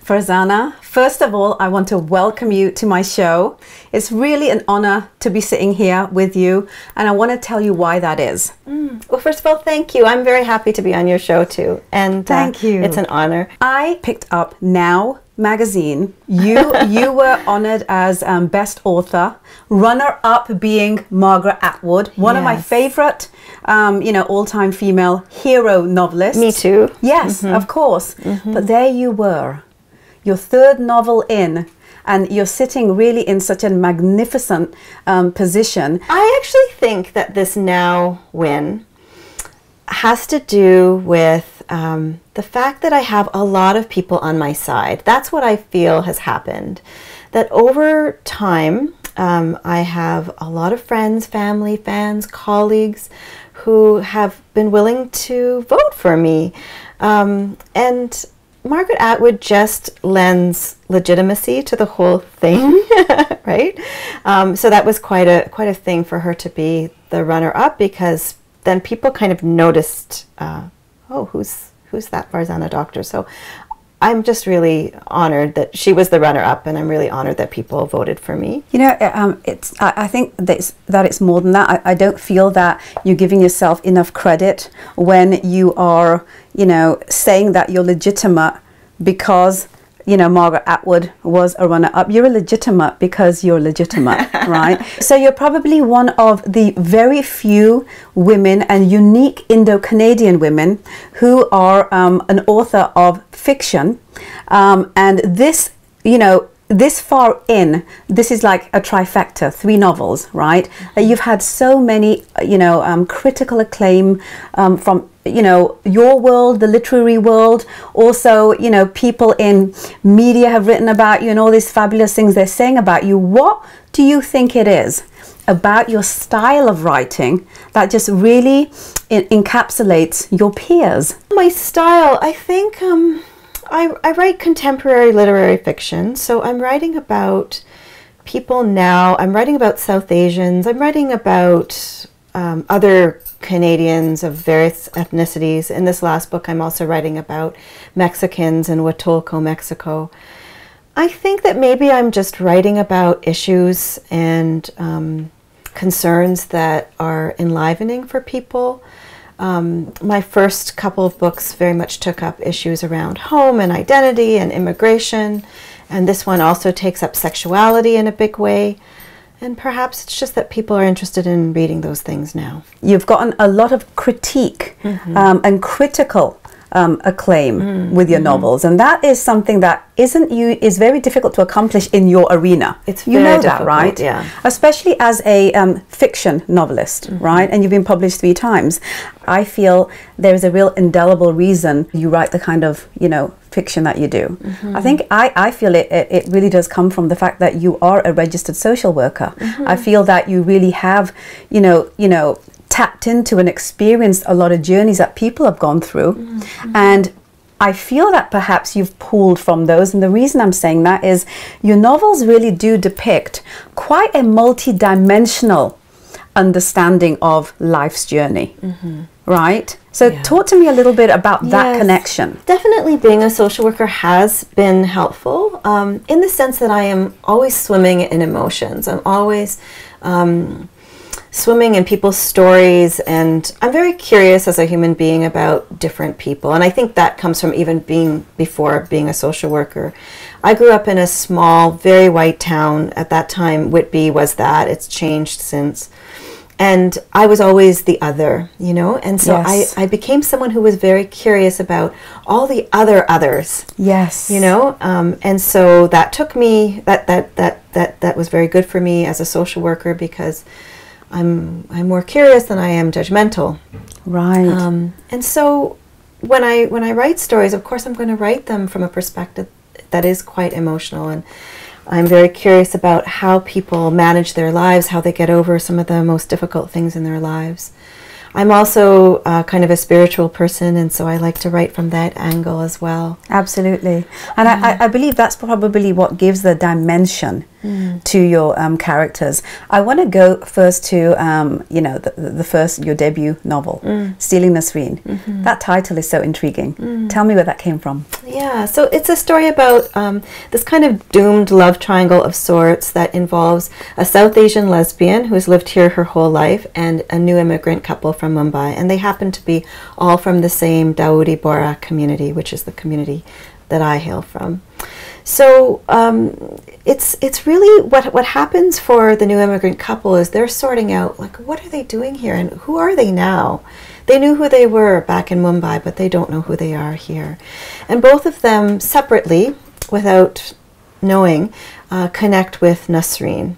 Farzana, first of all, I want to welcome you to my show. It's really an honor to be sitting here with you, and I want to tell you why that is. Well, first of all, thank you. I'm very happy to be on your show too, and thank you. It's an honor. I picked up Now magazine. You were honored as best author, runner-up being Margaret Atwood, one of my favorite all-time female hero novelists. Me too. Yes, of course. But there you were, your third novel in, and you're sitting really in such a magnificent position. I actually think that this Now win has to do with the fact that I have a lot of people on my side. That's what I feel has happened. That over time, I have a lot of friends, family, fans, colleagues who have been willing to vote for me. And Margaret Atwood just lends legitimacy to the whole thing, right? So that was quite a thing for her to be the runner-up, because then people kind of noticed, oh, who's that Farzana Doctor? So I'm just really honored that she was the runner-up, and I'm really honored that people voted for me. You know, I think that it's more than that. I don't feel that you're giving yourself enough credit when you are, saying that you're legitimate because, Margaret Atwood was a runner-up. You're legitimate because you're legitimate, right? So you're probably one of the very few women and unique Indo-Canadian women who are an author of fiction. And this, this far in, this is like a trifecta, 3 novels, right? You've had so many, critical acclaim from, your world, the literary world. Also, people in media have written about you and all these fabulous things they're saying about you. What do you think it is about your style of writing that just really encapsulates your peers? My style, I think, I write contemporary literary fiction, so I'm writing about people now. I'm writing about South Asians. I'm writing about other Canadians of various ethnicities. In this last book, I'm also writing about Mexicans in Huatulco, Mexico. I think that maybe I'm just writing about issues and concerns that are enlivening for people. My first couple of books very much took up issues around home and identity and immigration, and this one also takes up sexuality in a big way. And perhaps it's just that people are interested in reading those things now. You've gotten a lot of critique and critical acclaim with your novels, and that is something that is very difficult to accomplish in your arena. It's very difficult, that, right? Yeah. Especially as a fiction novelist, right? And you've been published 3 times. I feel there is a real indelible reason you write the kind of fiction that you do. I think I feel it really does come from the fact that you are a registered social worker. I feel that you really have tapped into and experienced a lot of journeys that people have gone through, and I feel that perhaps you've pulled from those. And the reason I'm saying that is your novels really do depict quite a multi-dimensional understanding of life's journey, right? So talk to me a little bit about that connection. Definitely being a social worker has been helpful in the sense that I am always swimming in emotions. I'm always swimming in people's stories, and I'm very curious as a human being about different people, and I think that comes from even before being a social worker. I grew up in a small, very white town. At that time, Whitby was that. It's changed since. And I was always the other, and so I became someone who was very curious about all the others. Yes. And so that took me, that was very good for me as a social worker, because I'm more curious than I am judgmental. Right. And so when I write stories, of course I'm going to write them from a perspective that is quite emotional, and I'm very curious about how people manage their lives, how they get over some of the most difficult things in their lives. I'm also kind of a spiritual person, and so I like to write from that angle as well. Absolutely. And I believe that's probably what gives the dimension to your characters. I want to go first to, the first, your debut novel, Stealing Nasreen. That title is so intriguing. Tell me where that came from. Yeah, so it's a story about this kind of doomed love triangle of sorts that involves a South Asian lesbian who's lived here her whole life and a new immigrant couple from Mumbai. And they happen to be all from the same Dawoodi Bohra community, which is the community that I hail from. So it's really what happens for the new immigrant couple is they're sorting out, like, what are they doing here and who are they now? They knew who they were back in Mumbai, but they don't know who they are here. And both of them separately, without knowing, connect with Nasreen.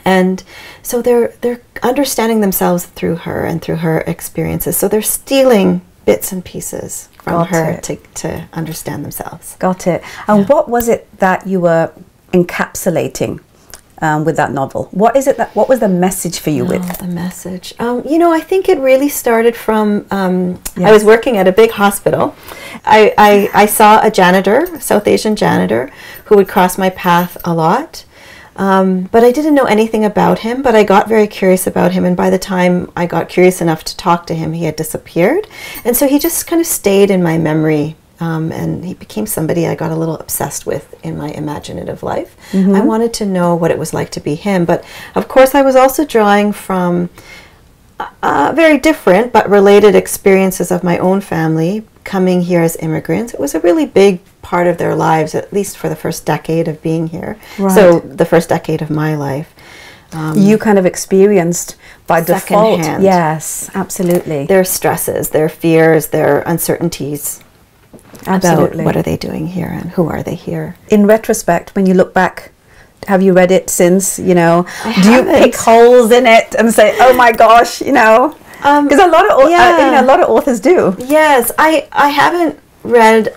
And so they're understanding themselves through her and through her experiences. So they're stealing bits and pieces from her to understand themselves. Got it. And what was it that you were encapsulating with that novel? What is it that, what was the message for you with? The message. You know, I think it really started from, I was working at a big hospital. I saw a janitor, South Asian janitor, who would cross my path a lot. But I didn't know anything about him, but I got very curious about him. And by the time I got curious enough to talk to him, he had disappeared. And so he just kind of stayed in my memory. And he became somebody I got a little obsessed with in my imaginative life. I wanted to know what it was like to be him. But of course, I was also drawing from very different but related experiences of my own family coming here as immigrants. It was a really big part of their lives, at least for the first decade of being here. So the first decade of my life. You kind of experienced by default. Secondhand. Yes, absolutely. Their stresses, their fears, their uncertainties. About what are they doing here and who are they here. In retrospect, when you look back, have you read it since, you know? I do you pick holes in it and say, oh my gosh, you know? Because a lot of a lot of authors do. Yes, I haven't read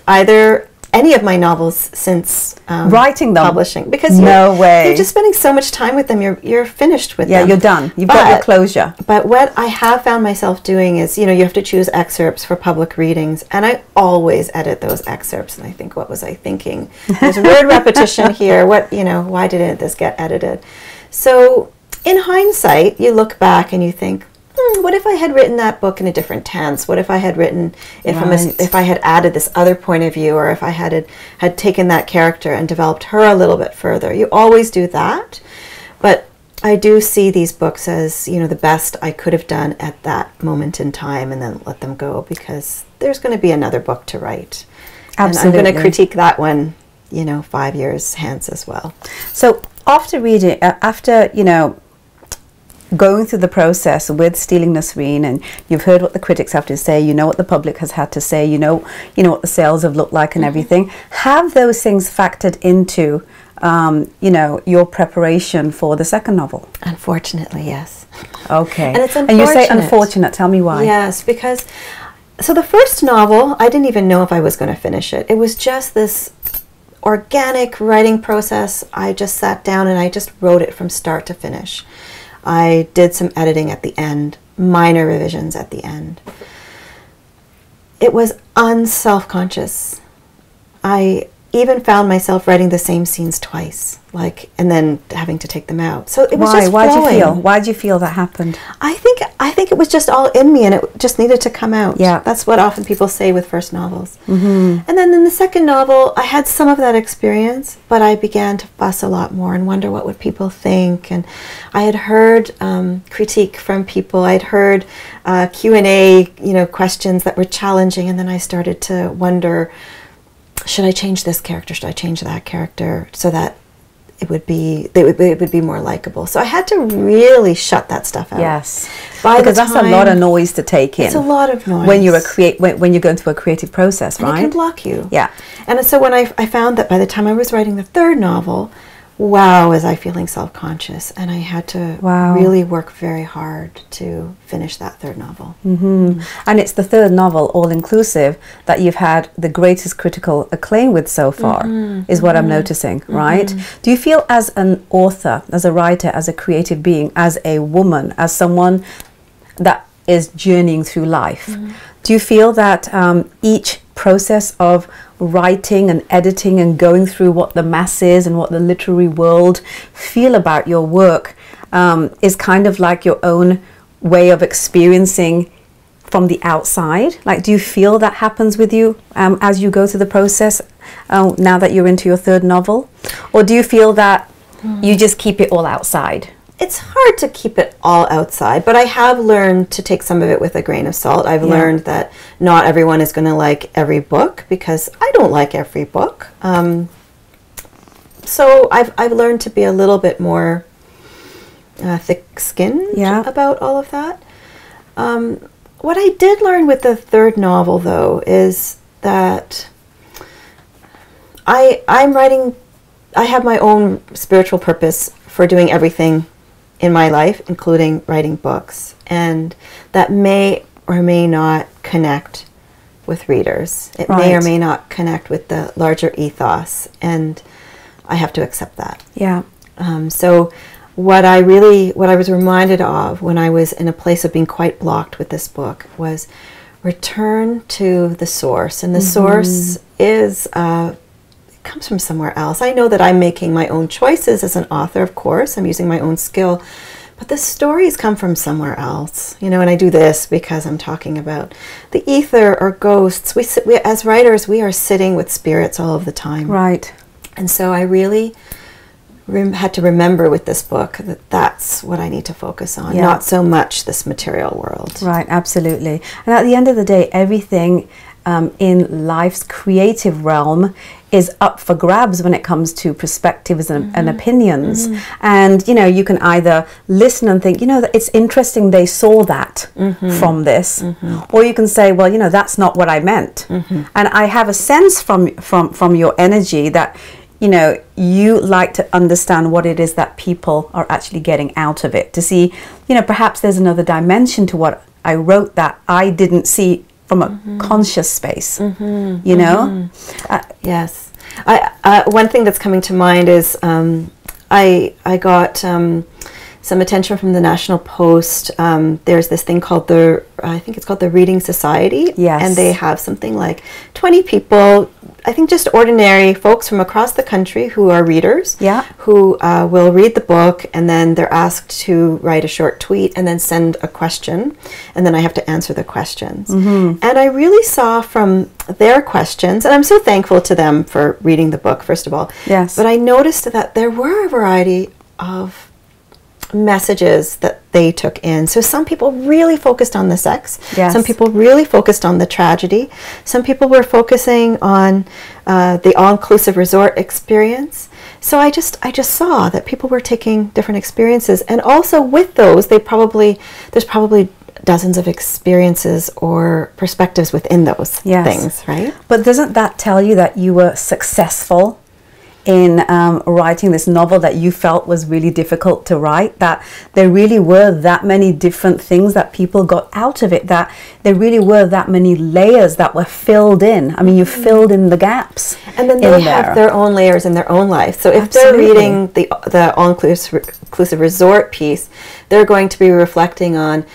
any of my novels since writing them, publishing, because you're just spending so much time with them. You're finished with them. Yeah, you're done. You've got your closure. But what I have found myself doing is, you know, you have to choose excerpts for public readings, and I always edit those excerpts. And I think, what was I thinking? There's word repetition here. What, you know, why didn't this get edited? So in hindsight, you look back and you think, what if I had written that book in a different tense? What if I had written, if I had added this other point of view, or if I had taken that character and developed her a little bit further? You always do that. But I do see these books as, you know, the best I could have done at that moment in time, and then let them go, because there's going to be another book to write. Absolutely. And I'm going to critique that one, you know, 5 years hence as well. So after reading, you know, going through the process with Stealing Nasreen, and you've heard what the critics have to say, you know what the public has had to say, you know what the sales have looked like and everything. Have those things factored into, you know, your preparation for the second novel? Unfortunately, yes. Okay. And it's unfortunate. And you say unfortunate. Tell me why. Yes, because, so the first novel, I didn't even know if I was going to finish it. It was just this organic writing process. I just sat down and I just wrote it from start to finish. I did some editing at the end, minor revisions at the end. It was unself-conscious. I even found myself writing the same scenes twice, and then having to take them out. So it was just flowing. Why'd you feel that happened? I think it was just all in me, and it just needed to come out. Yeah. That's what often people say with first novels. And then in the second novel, I had some of that experience, but I began to fuss a lot more and wonder what would people think. And I had heard critique from people. I'd heard Q&A, you know, questions that were challenging, and then I started to wonder, should I change this character? Should I change that character so that it would be more likable? So I had to really shut that stuff out. Yes, because that's a lot of noise to take in. It's a lot of noise when you're when you're going through a creative process, right? And it can block you. Yeah. And so when I found that by the time I was writing the third novel, wow, was I feeling self-conscious, and I had to really work very hard to finish that third novel. And it's the third novel, all-inclusive, that you've had the greatest critical acclaim with so far, is what I'm noticing, right? Do you feel, as an author, as a writer, as a creative being, as a woman, as someone that is journeying through life, do you feel that each process of writing and editing and going through what the masses and what the literary world feel about your work is kind of like your own way of experiencing from the outside? Like, do you feel that happens with you as you go through the process now that you're into your third novel? Or do you feel that you just keep it all outside? It's hard to keep it all outside, but I have learned to take some of it with a grain of salt. I've learned that not everyone is going to like every book, because I don't like every book. So I've learned to be a little bit more thick-skinned about all of that. What I did learn with the third novel, though, is that I have my own spiritual purpose for doing everything in my life, including writing books, and that may or may not connect with readers. It may or may not connect with the larger ethos, and I have to accept that. Yeah. So what I was reminded of when I was in a place of being quite blocked with this book was return to the source, and the source is comes from somewhere else. I know that I'm making my own choices as an author, of course. I'm using my own skill, but the stories come from somewhere else. You know, and I do this because I'm talking about the ether or ghosts. We as writers, we are sitting with spirits all of the time. Right. And so I really had to remember with this book that that's what I need to focus on, not so much this material world. Right, absolutely. And at the end of the day, everything in life's creative realm is up for grabs when it comes to perspectives and opinions. And, you know, you can either listen and think, you know, it's interesting they saw that from this, or you can say, well, you know, that's not what I meant. And I have a sense from your energy that, you know, you like to understand what it is that people are actually getting out of it, to see, you know, perhaps there's another dimension to what I wrote that I didn't see from a conscious space, you know? Yes. One thing that's coming to mind is I got some attention from the National Post. There's this thing called I think it's called the Reading Society. Yes. And they have something like 20 people, I think just ordinary folks from across the country who are readers, who will read the book, and then they're asked to write a short tweet and then send a question, and then I have to answer the questions. And I really saw from their questions, and I'm so thankful to them for reading the book, first of all. Yes. But I noticed that there were a variety of messages that they took in. So some people really focused on the sex. Yes. Some people really focused on the tragedy. Some people were focusing on the all-inclusive resort experience. So I just saw that people were taking different experiences, and also with those, there's probably dozens of experiences or perspectives within those things, right? But doesn't that tell you that you were successful in writing this novel that you felt was really difficult to write, that there really were that many different things that people got out of it, that there really were that many layers that were filled in? I mean, you filled in the gaps. And then they have their own layers in their own life. So if they're reading the all-inclusive resort piece, they're going to be reflecting on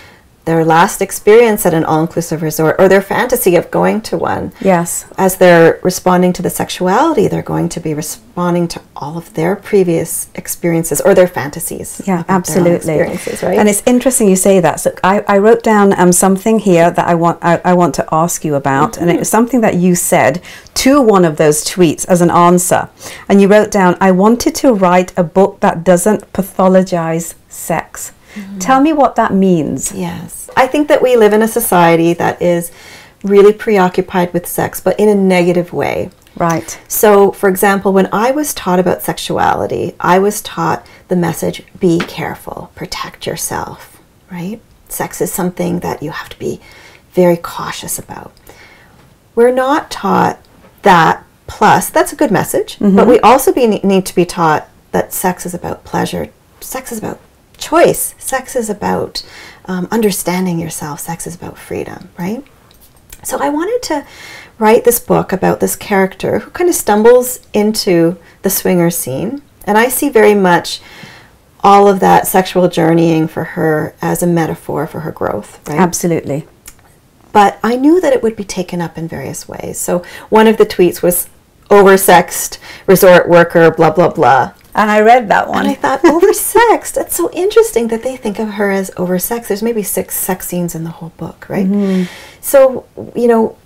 their last experience at an all-inclusive resort, or their fantasy of going to one. Yes. As they're responding to the sexuality, they're going to be responding to all of their previous experiences or their fantasies. Yeah, absolutely. Experiences, right? And it's interesting you say that. So I wrote down something here that I want to ask you about, and it was something that you said to one of those tweets as an answer. And you wrote down, I wanted to write a book that doesn't pathologize sex. Tell me what that means. Yes. I think that we live in a society that is really preoccupied with sex, but in a negative way. Right. So, for example, when I was taught about sexuality, I was taught the message, be careful, protect yourself, right? Sex is something that you have to be very cautious about. We're not taught that, plus, that's a good message, but we also need to be taught that sex is about pleasure, sex is about choice, sex is about understanding yourself, sex is about freedom, right? So I wanted to write this book about this character who kind of stumbles into the swinger scene, and I see very much all of that sexual journeying for her as a metaphor for her growth, right? Absolutely. But I knew that it would be taken up in various ways. So one of the tweets was, oversexed resort worker, blah, blah, blah. And I read that one. And I thought, oversexed. That's so interesting that they think of her as oversexed. There's maybe 6 sex scenes in the whole book, right? So, you know.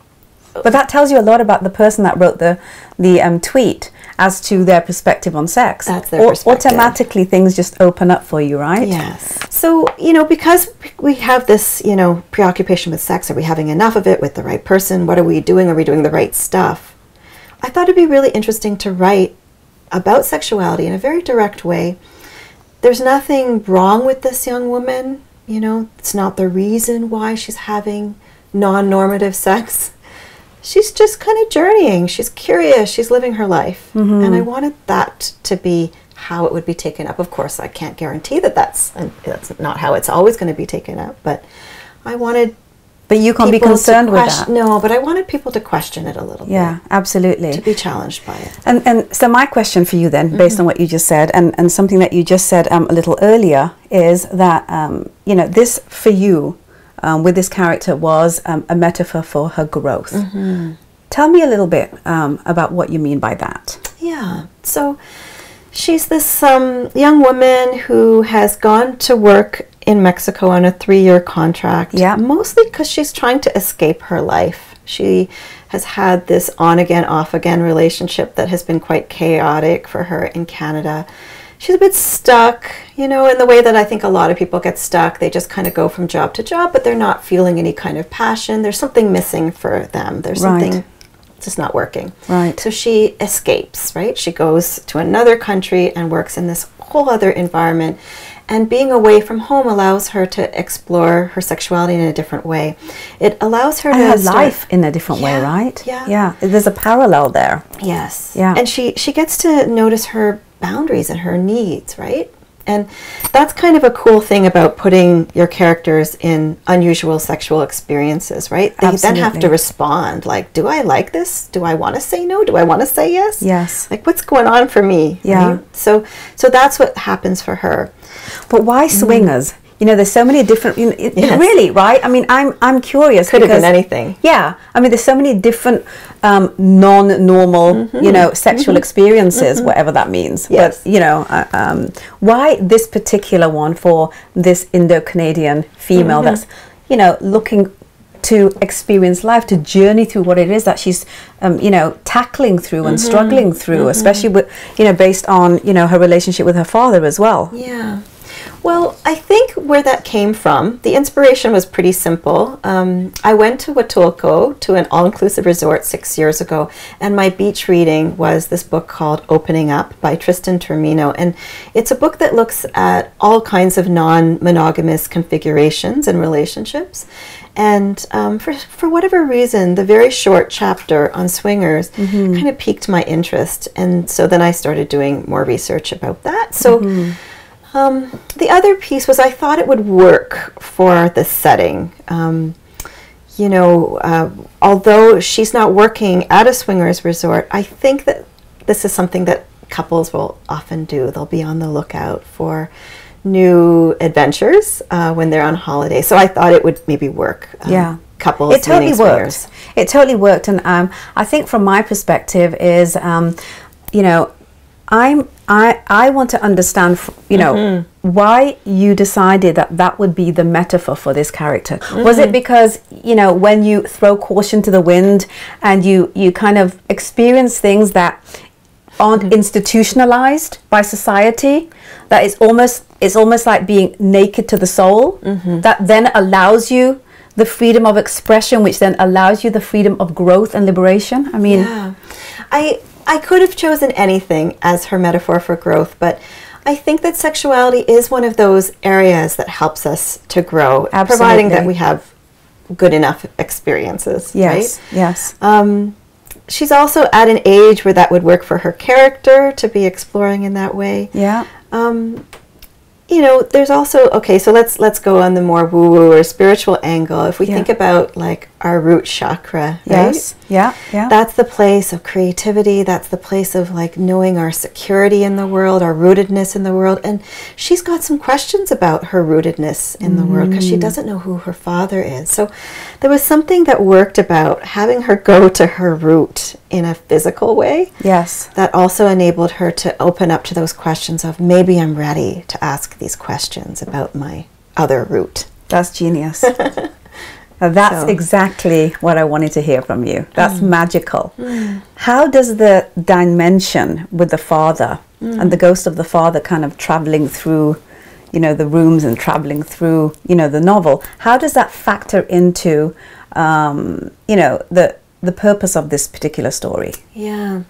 But that tells you a lot about the person that wrote the tweet as to their perspective on sex. That's their perspective. Automatically things just open up for you, right? Yes. So, you know, because we have this, you know, preoccupation with sex, are we having enough of it with the right person? What are we doing? Are we doing the right stuff? I thought it'd be really interesting to write about sexuality in a very direct way. There's nothing wrong with this young woman, you know, it's not the reason why she's having non-normative sex. She's just kind of journeying. She's curious. She's living her life. And I wanted that to be how it would be taken up. Of course, I can't guarantee that that's not how it's always going to be taken up, but I wanted. But you can't be concerned with that. No, but I wanted people to question it a little bit. Yeah, absolutely. To be challenged by it. And so my question for you then, based on what you just said, and something that you just said a little earlier, is that, you know, this for you, with this character was a metaphor for her growth. Tell me a little bit about what you mean by that. Yeah, so she's this young woman who has gone to work in Mexico on a 3-year contract, mostly because she's trying to escape her life. She has had this on-again, off-again relationship that has been quite chaotic for her in Canada. She's a bit stuck, you know, in the way that I think a lot of people get stuck. They just kind of go from job to job, but they're not feeling any kind of passion. There's something missing for them. There's something just not working. Right. So she escapes, right? She goes to another country and works in this whole other environment. And being away from home allows her to explore her sexuality in a different way. It allows her to her life in a different way, right? Yeah. There's a parallel there. Yes. Yeah. And she gets to notice her boundaries and her needs, right? And that's kind of a cool thing about putting your characters in unusual sexual experiences, right? They then have to respond, like, do I like this? Do I want to say no? Do I want to say yes? Yes. Like, what's going on for me? Yeah. Right? So that's what happens for her. But why swingers? You know, there's so many different, really, right? I mean, I'm curious. Could have been anything. Yeah. I mean, there's so many different non-normal, you know, sexual experiences, whatever that means. Yes. But, you know, why this particular one for this Indo-Canadian female that's, you know, looking to experience life, to journey through what it is that she's, you know, tackling through and struggling through, especially with, you know, based on, you know, her relationship with her father as well. Yeah. Well, I think where that came from, the inspiration was pretty simple. I went to Huatulco, to an all-inclusive resort 6 years ago, and my beach reading was this book called Opening Up by Tristan Termino. And it's a book that looks at all kinds of non-monogamous configurations and relationships. And for whatever reason, the very short chapter on swingers kind of piqued my interest. And so then I started doing more research about that. So the other piece was I thought it would work for the setting. You know, although she's not working at a swingers resort, I think that this is something that couples will often do. They'll be on the lookout for new adventures when they're on holiday. So I thought it would maybe work. Couples. It totally worked. It totally worked. And I think from my perspective is, you know, I want to understand, you know, why you decided that that would be the metaphor for this character. Was it because, you know, when you throw caution to the wind and you kind of experience things that aren't institutionalized by society, that it's almost like being naked to the soul, that then allows you the freedom of expression, which then allows you the freedom of growth and liberation? I mean, I could have chosen anything as her metaphor for growth, but I think that sexuality is one of those areas that helps us to grow, providing that we have good enough experiences. Yes, right? Yes. She's also at an age where that would work for her character to be exploring in that way. Yeah. You know, there's also, okay, so let's go on the more woo-woo or spiritual angle. If we think about, like, our root chakra, right? Yes. Yeah. Yeah. That's the place of creativity. That's the place of like knowing our security in the world, our rootedness in the world. And she's got some questions about her rootedness in the world because she doesn't know who her father is. So there was something that worked about having her go to her root in a physical way. Yes. That also enabled her to open up to those questions of maybe I'm ready to ask these questions about my other root. That's genius. That's exactly what I wanted to hear from you. That's magical. How does the dimension with the father and the ghost of the father kind of traveling through, you know, the rooms and traveling through, you know, the novel, how does that factor into, you know, the purpose of this particular story? Yeah.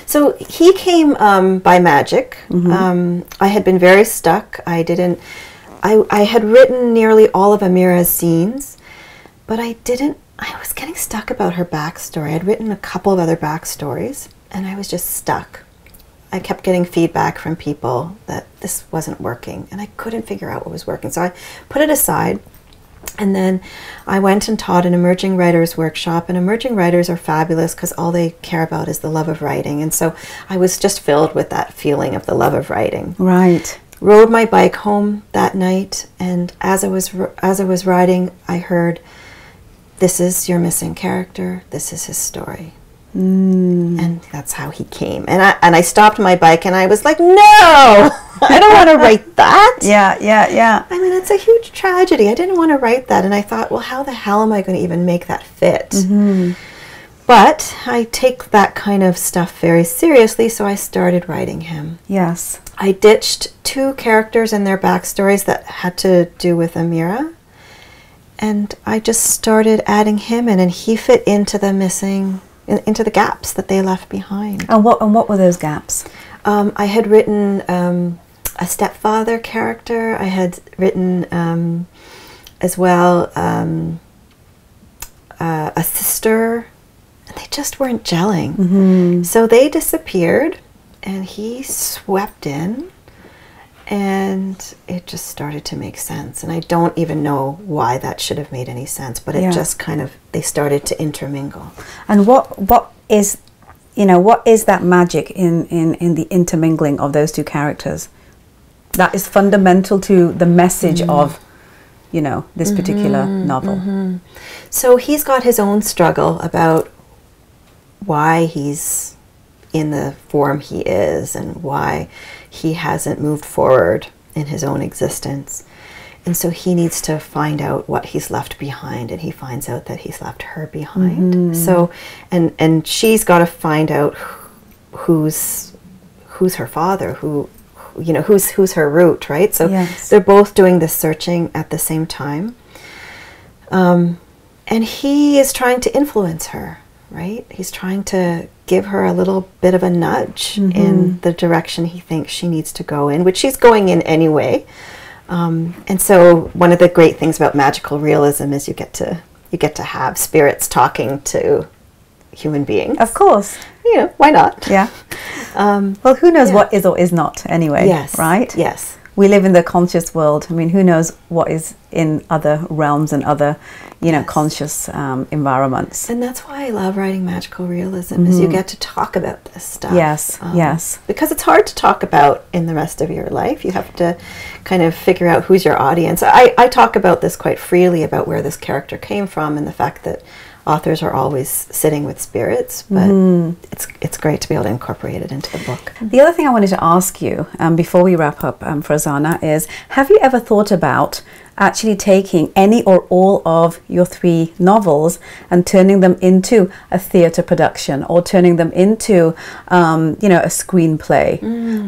So he came by magic. I had been very stuck. I had written nearly all of Amira's scenes, but I was getting stuck about her backstory. I'd written a couple of other backstories, and I was just stuck. I kept getting feedback from people that this wasn't working, and I couldn't figure out what was working. So I put it aside, and then I went and taught an emerging writers workshop, and emerging writers are fabulous because all they care about is the love of writing. And so I was just filled with that feeling of the love of writing. Right. Rode my bike home that night, and as I was riding, I heard, "This is your missing character. This is his story." And that's how he came. And I stopped my bike, and I was like, "No, I don't want to write that." Yeah. I mean, it's a huge tragedy. I didn't want to write that, and I thought, well, how the hell am I going to even make that fit? But I take that kind of stuff very seriously, so I started writing him. Yes. I ditched 2 characters and their backstories that had to do with Amira, and I just started adding him in, and he fit into the into the gaps that they left behind. And what were those gaps? I had written a stepfather character. I had written as well a sister, and they just weren't gelling. So they disappeared, and he swept in, and it just started to make sense. And I don't even know why that should have made any sense, but it just kind of, they started to intermingle. And what is, you know, what is that magic in the intermingling of those 2 characters that is fundamental to the message of, you know, this particular novel? So he's got his own struggle about why he's in the form he is and why he hasn't moved forward in his own existence. And so he needs to find out what he's left behind, and he finds out that he's left her behind. So, and she's got to find out who's her father, who's her root, right? So they're both doing this searching at the same time. And he is trying to influence her, right? He's trying to give her a little bit of a nudge in the direction he thinks she needs to go in, which she's going in anyway. And so one of the great things about magical realism is you get to have spirits talking to human beings. Of course. You know, why not? Yeah. Well, who knows what is or is not anyway, right? Yes. We live in the conscious world. I mean, who knows what is in other realms and other, you know, conscious environments. And that's why I love writing magical realism, is you get to talk about this stuff. Yes, yes. Because it's hard to talk about in the rest of your life. You have to kind of figure out who's your audience. I talk about this quite freely, about where this character came from and the fact that authors are always sitting with spirits, but it's great to be able to incorporate it into the book. The other thing I wanted to ask you before we wrap up, Farzana, is have you ever thought about actually taking any or all of your 3 novels and turning them into a theatre production or turning them into, you know, a screenplay?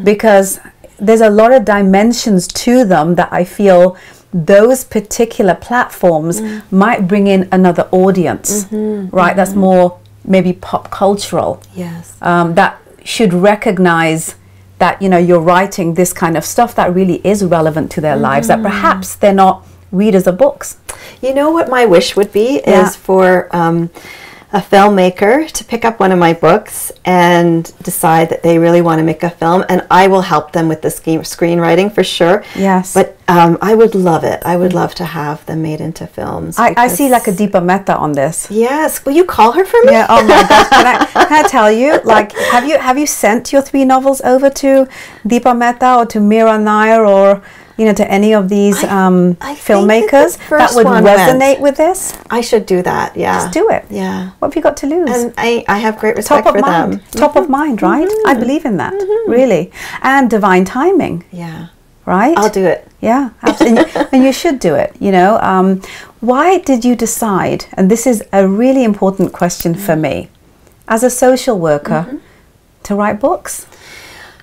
Because there's a lot of dimensions to them that I feel those particular platforms might bring in another audience, right? That's more maybe pop cultural. Yes. That should recognize that, you know, you're writing this kind of stuff that really is relevant to their lives, that perhaps they're not readers of books. You know what my wish would be is for a filmmaker to pick up one of my books and decide that they really want to make a film, and I will help them with the screenwriting for sure. Yes. But I would love it. I would love to have them made into films. I see like a deeper meta on this. Yes. Will you call her for me? Yeah. Oh my gosh. Can I tell you? Like, have you sent your 3 novels over to Deepa Mehta or to Meera Nair or to any of these filmmakers that would resonate with this? I should do that. Yeah. Just do it. Yeah. What have you got to lose? And I have great respect for them. Top of mind, right? I believe in that, really. And divine timing. Yeah. Right? I'll do it. Yeah, absolutely. And you should do it, Why did you decide, and this is a really important question for me, as a social worker, to write books?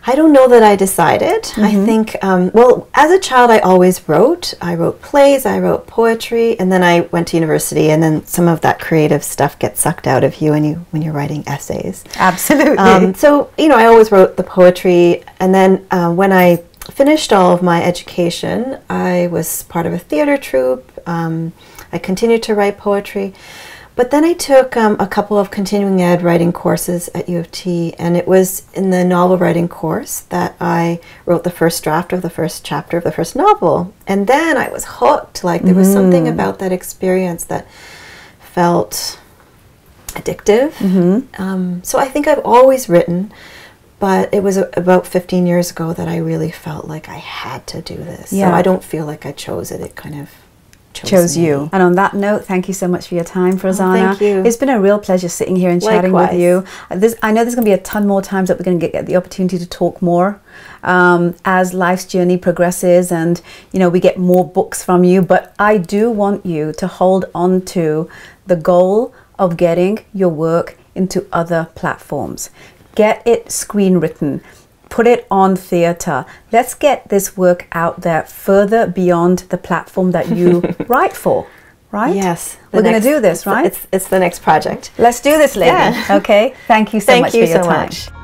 I don't know that I decided. I think, well, as a child, I always wrote. I wrote plays, I wrote poetry, and then I went to university, and then some of that creative stuff gets sucked out of you when you're writing essays. Absolutely. So, I always wrote the poetry, and then when I finished all of my education, I was part of a theater troupe. I continued to write poetry. But then I took a couple of continuing ed writing courses at U of T, and it was in the novel writing course that I wrote the first draft of the first chapter of the first novel. And then I was hooked. Like, there was something about that experience that felt addictive. So I think I've always written, but it was about 15 years ago that I really felt like I had to do this. Yeah. So I don't feel like I chose it. It kind of chose you. And on that note, thank you so much for your time, Farzana. Thank you. It's been a real pleasure sitting here and chatting with you. I know there's going to be a ton more times that we're going to get the opportunity to talk more as life's journey progresses, and we get more books from you. But I do want you to hold on to the goal of getting your work into other platforms. Get it screenwritten. Put it on theatre. Let's get this work out there further beyond the platform that you write for, right? Yes. We're going to do this, right? It's the next project. Let's do this, lady. Yeah. Okay. Thank you so much for your time. Thank you so much.